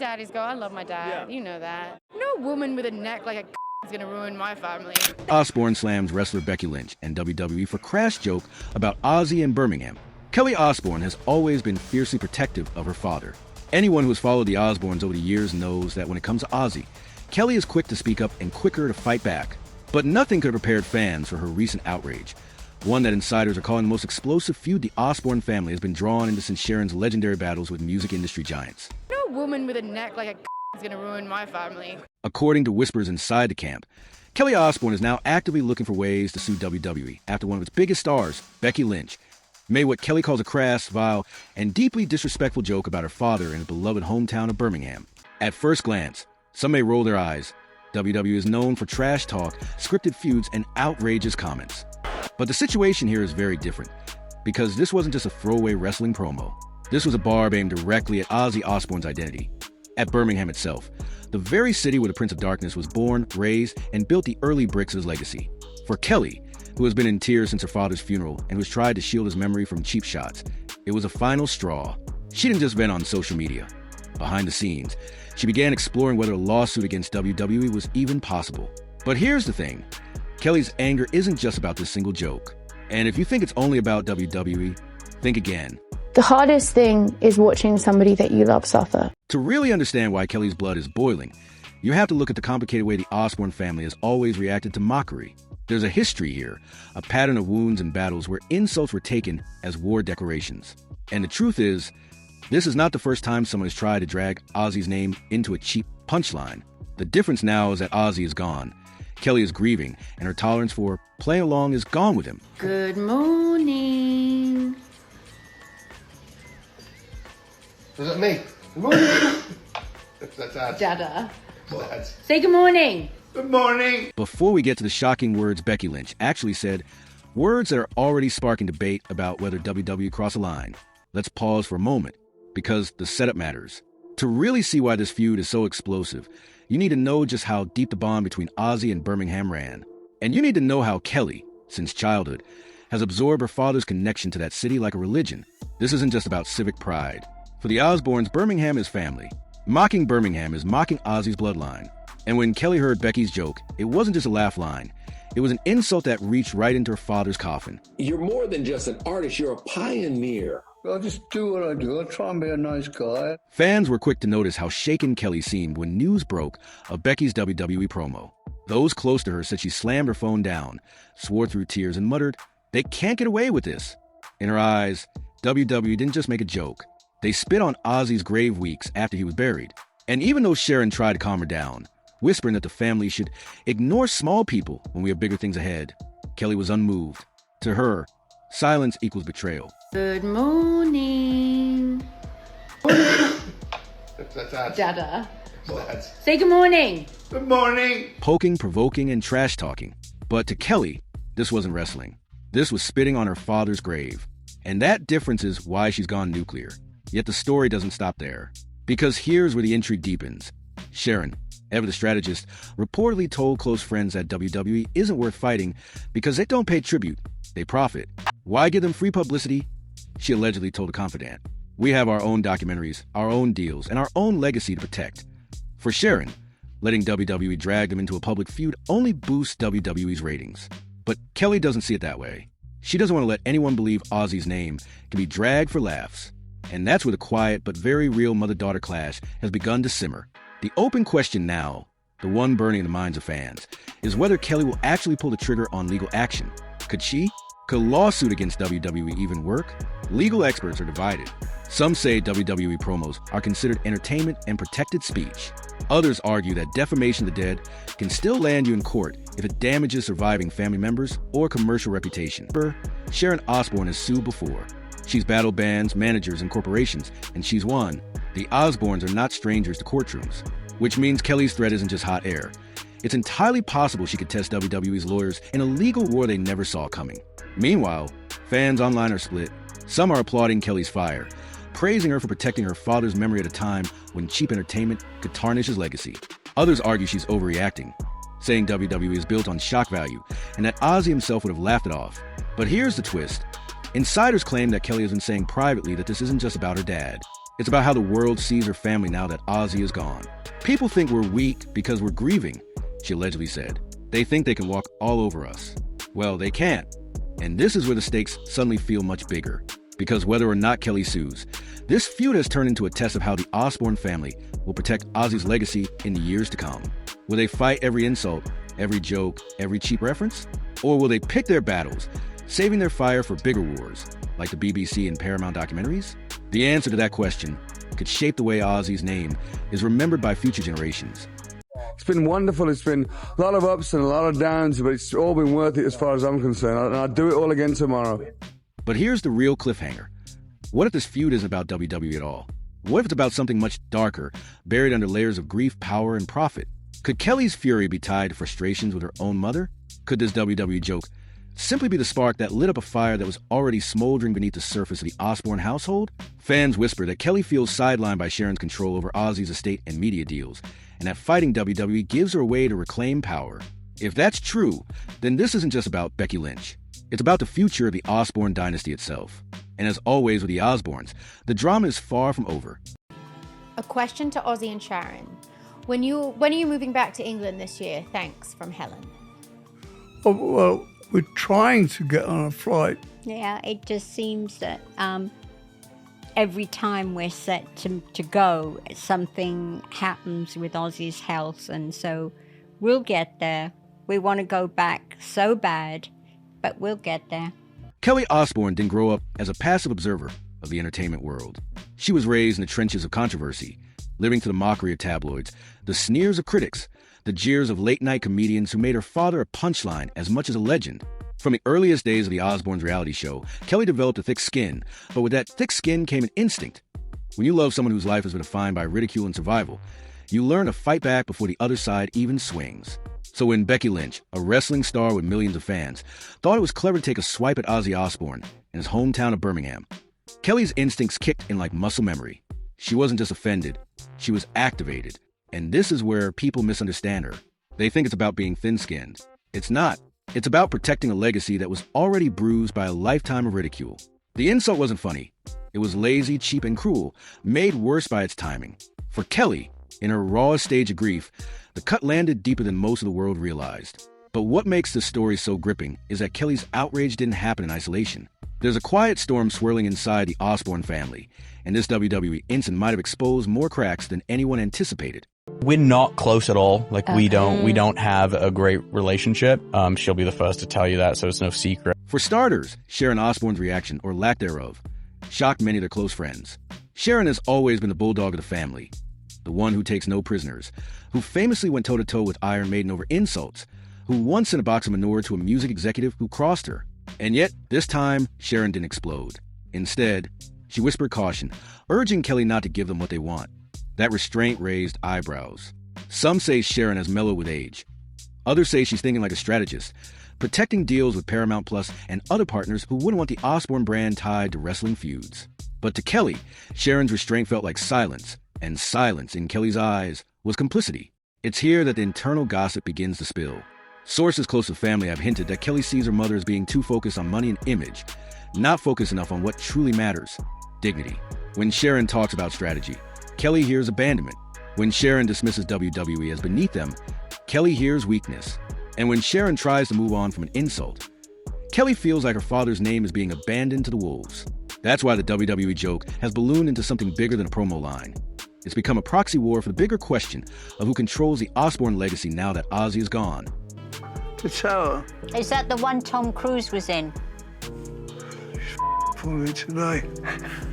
daddy's girl. I love my dad. Yeah. You know that. No woman with a neck like a is gonna ruin my family. Osbourne slams wrestler Becky Lynch and WWE for crass joke about Ozzy and Birmingham. Kelly Osbourne has always been fiercely protective of her father. Anyone who has followed the Osbournes over the years knows that when it comes to Ozzy, Kelly is quick to speak up and quicker to fight back. But nothing could have prepared fans for her recent outrage. One that insiders are calling the most explosive feud the Osbourne family has been drawn into since Sharon's legendary battles with music industry giants. No woman with a neck like a is gonna ruin my family. According to whispers inside the camp, Kelly Osbourne is now actively looking for ways to sue WWE after one of its biggest stars, Becky Lynch, made what Kelly calls a crass, vile, and deeply disrespectful joke about her father in his beloved hometown of Birmingham. At first glance, some may roll their eyes. WWE is known for trash talk, scripted feuds, and outrageous comments. But the situation here is very different, because this wasn't just a throwaway wrestling promo. This was a barb aimed directly at Ozzy Osbourne's identity. At Birmingham itself, the very city where the Prince of Darkness was born, raised, and built the early bricks of his legacy. For Kelly, who has been in tears since her father's funeral and who has tried to shield his memory from cheap shots, it was a final straw. She didn't just vent on social media. Behind the scenes, she began exploring whether a lawsuit against WWE was even possible. But here's the thing. Kelly's anger isn't just about this single joke. And if you think it's only about WWE, think again. The hardest thing is watching somebody that you love suffer. To really understand why Kelly's blood is boiling, you have to look at the complicated way the Osbourne family has always reacted to mockery. There's a history here, a pattern of wounds and battles where insults were taken as war declarations. And the truth is, this is not the first time someone has tried to drag Ozzy's name into a cheap punchline. The difference now is that Ozzy is gone. Kelly is grieving, and her tolerance for playing along is gone with him. Good morning. Is that me? Good morning. That's Dad. Dada. Dad. Say good morning. Good morning. Before we get to the shocking words Becky Lynch actually said, words that are already sparking debate about whether WWE crossed a line, let's pause for a moment, because the setup matters. To really see why this feud is so explosive, you need to know just how deep the bond between Ozzy and Birmingham ran. And you need to know how Kelly, since childhood, has absorbed her father's connection to that city like a religion. This isn't just about civic pride. For the Osbournes, Birmingham is family. Mocking Birmingham is mocking Ozzy's bloodline. And when Kelly heard Becky's joke, it wasn't just a laugh line. It was an insult that reached right into her father's coffin. You're more than just an artist, you're a pioneer. I just do what I do. I try and be a nice guy. Fans were quick to notice how shaken Kelly seemed when news broke of Becky's WWE promo. Those close to her said she slammed her phone down, swore through tears, and muttered, "They can't get away with this." In her eyes, WWE didn't just make a joke. They spit on Ozzy's grave weeks after he was buried. And even though Sharon tried to calm her down, whispering that the family should ignore small people when we have bigger things ahead, Kelly was unmoved. To her, silence equals betrayal. Good morning. That's Dad. Dada. Dad. Say good morning. Good morning. Poking, provoking, and trash talking. But to Kelly, this wasn't wrestling. This was spitting on her father's grave. And that difference is why she's gone nuclear. Yet the story doesn't stop there. Because here's where the intrigue deepens. Sharon, ever the strategist, reportedly told close friends that WWE isn't worth fighting because they don't pay tribute, they profit. Why give them free publicity? She allegedly told a confidant. We have our own documentaries, our own deals, and our own legacy to protect. For Sharon, letting WWE drag them into a public feud only boosts WWE's ratings. But Kelly doesn't see it that way. She doesn't want to let anyone believe Ozzy's name can be dragged for laughs. And that's where the quiet but very real mother-daughter clash has begun to simmer. The open question now, the one burning in the minds of fans, is whether Kelly will actually pull the trigger on legal action. Could she? Could a lawsuit against WWE even work? Legal experts are divided. Some say WWE promos are considered entertainment and protected speech. Others argue that defamation of the dead can still land you in court if it damages surviving family members or commercial reputation. Sharon Osbourne has sued before. She's battled bands, managers, and corporations, and she's won. The Osbournes are not strangers to courtrooms, which means Kelly's threat isn't just hot air. It's entirely possible she could test WWE's lawyers in a legal war they never saw coming. Meanwhile, fans online are split. Some are applauding Kelly's fire, praising her for protecting her father's memory at a time when cheap entertainment could tarnish his legacy. Others argue she's overreacting, saying WWE is built on shock value and that Ozzy himself would have laughed it off. But here's the twist. Insiders claim that Kelly has been saying privately that this isn't just about her dad. It's about how the world sees her family now that Ozzy is gone. People think we're weak because we're grieving, she allegedly said. They think they can walk all over us. Well, they can't. And this is where the stakes suddenly feel much bigger. Because whether or not Kelly sues, this feud has turned into a test of how the Osbourne family will protect Ozzy's legacy in the years to come. Will they fight every insult, every joke, every cheap reference? Or will they pick their battles, saving their fire for bigger wars, like the BBC and Paramount documentaries? The answer to that question could shape the way Ozzy's name is remembered by future generations. It's been wonderful. It's been a lot of ups and a lot of downs, but it's all been worth it as far as I'm concerned. And I'll do it all again tomorrow. But here's the real cliffhanger. What if this feud isn't about WWE at all? What if it's about something much darker, buried under layers of grief, power, and profit? Could Kelly's fury be tied to frustrations with her own mother? Could this WWE joke simply be the spark that lit up a fire that was already smoldering beneath the surface of the Osbourne household? Fans whisper that Kelly feels sidelined by Sharon's control over Ozzy's estate and media deals, and that fighting WWE gives her a way to reclaim power. If that's true, then this isn't just about Becky Lynch. It's about the future of the Osbourne dynasty itself. And as always with the Osbournes, the drama is far from over. A question to Ozzy and Sharon. When are you moving back to England this year? Thanks, from Helen. Oh, well, we're trying to get on a flight. Yeah, it just seems that every time we're set to go, something happens with Ozzy's health, and so we'll get there. We want to go back so bad, but we'll get there. Kelly Osbourne didn't grow up as a passive observer of the entertainment world. She was raised in the trenches of controversy, living to the mockery of tabloids, the sneers of critics, the jeers of late-night comedians who made her father a punchline as much as a legend. From the earliest days of the Osbournes reality show, Kelly developed a thick skin, but with that thick skin came an instinct. When you love someone whose life has been defined by ridicule and survival, you learn to fight back before the other side even swings. So when Becky Lynch, a wrestling star with millions of fans, thought it was clever to take a swipe at Ozzy Osbourne in his hometown of Birmingham, Kelly's instincts kicked in like muscle memory. She wasn't just offended, she was activated. And this is where people misunderstand her. They think it's about being thin-skinned. It's not. It's about protecting a legacy that was already bruised by a lifetime of ridicule. The insult wasn't funny. It was lazy, cheap, and cruel, made worse by its timing. For Kelly, in her rawest stage of grief, the cut landed deeper than most of the world realized. But what makes this story so gripping is that Kelly's outrage didn't happen in isolation. There's a quiet storm swirling inside the Osbourne family, and this WWE incident might have exposed more cracks than anyone anticipated. We're not close at all. Like, we don't have a great relationship. She'll be the first to tell you that, so it's no secret. For starters, Sharon Osbourne's reaction, or lack thereof, shocked many of their close friends. Sharon has always been the bulldog of the family, the one who takes no prisoners, who famously went toe-to-toe with Iron Maiden over insults, who once sent a box of manure to a music executive who crossed her. And yet, this time, Sharon didn't explode. Instead, she whispered caution, urging Kelly not to give them what they want. That restraint raised eyebrows. Some say Sharon has mellowed with age. Others say she's thinking like a strategist, protecting deals with Paramount Plus and other partners who wouldn't want the Osbourne brand tied to wrestling feuds. But to Kelly, Sharon's restraint felt like silence, and silence in Kelly's eyes was complicity. It's here that the internal gossip begins to spill. Sources close to family have hinted that Kelly sees her mother as being too focused on money and image, not focused enough on what truly matters: dignity. When Sharon talks about strategy, Kelly hears abandonment. When Sharon dismisses WWE as beneath them, Kelly hears weakness. And when Sharon tries to move on from an insult, Kelly feels like her father's name is being abandoned to the wolves. That's why the WWE joke has ballooned into something bigger than a promo line. It's become a proxy war for the bigger question of who controls the Osbourne legacy now that Ozzy is gone. The tower. Is that the one Tom Cruise was in? For me today.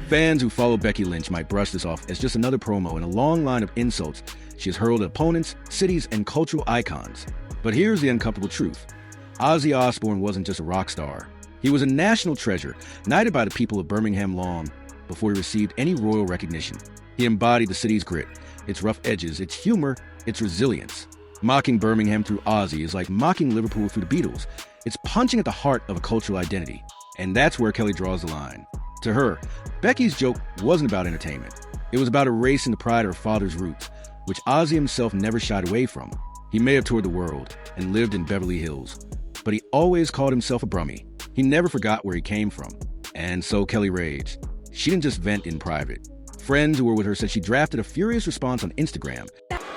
Fans who follow Becky Lynch might brush this off as just another promo in a long line of insults she has hurled at opponents, cities, and cultural icons. But here's the uncomfortable truth. Ozzy Osbourne wasn't just a rock star. He was a national treasure, knighted by the people of Birmingham long before he received any royal recognition. He embodied the city's grit, its rough edges, its humor, its resilience. Mocking Birmingham through Ozzy is like mocking Liverpool through the Beatles. It's punching at the heart of a cultural identity. And that's where Kelly draws the line. To her, Becky's joke wasn't about entertainment. It was about erasing the pride of her father's roots, which Ozzy himself never shied away from. He may have toured the world and lived in Beverly Hills, but he always called himself a Brummie. He never forgot where he came from. And so Kelly raged. She didn't just vent in private. Friends who were with her said she drafted a furious response on Instagram.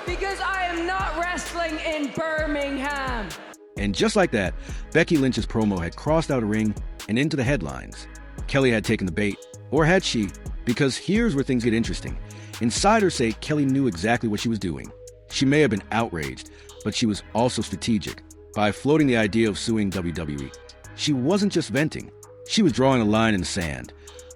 Because I am not wrestling in Birmingham. And just like that, Becky Lynch's promo had crossed out a ring and into the headlines. Kelly had taken the bait, or had she? Because here's where things get interesting. Insiders say Kelly knew exactly what she was doing. She may have been outraged, but she was also strategic. By floating the idea of suing WWE, she wasn't just venting. She was drawing a line in the sand,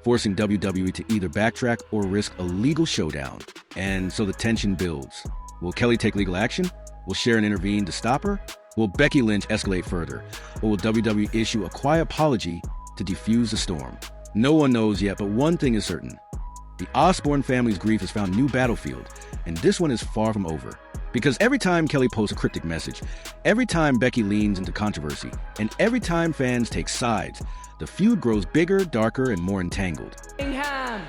forcing WWE to either backtrack or risk a legal showdown. And so the tension builds. Will Kelly take legal action? Will Sharon intervene to stop her? Will Becky Lynch escalate further? Or will WWE issue a quiet apology to defuse the storm? No one knows yet, but one thing is certain. The Osbourne family's grief has found a new battlefield, and this one is far from over. Because every time Kelly posts a cryptic message, every time Becky leans into controversy, and every time fans take sides, the feud grows bigger, darker, and more entangled. Birmingham.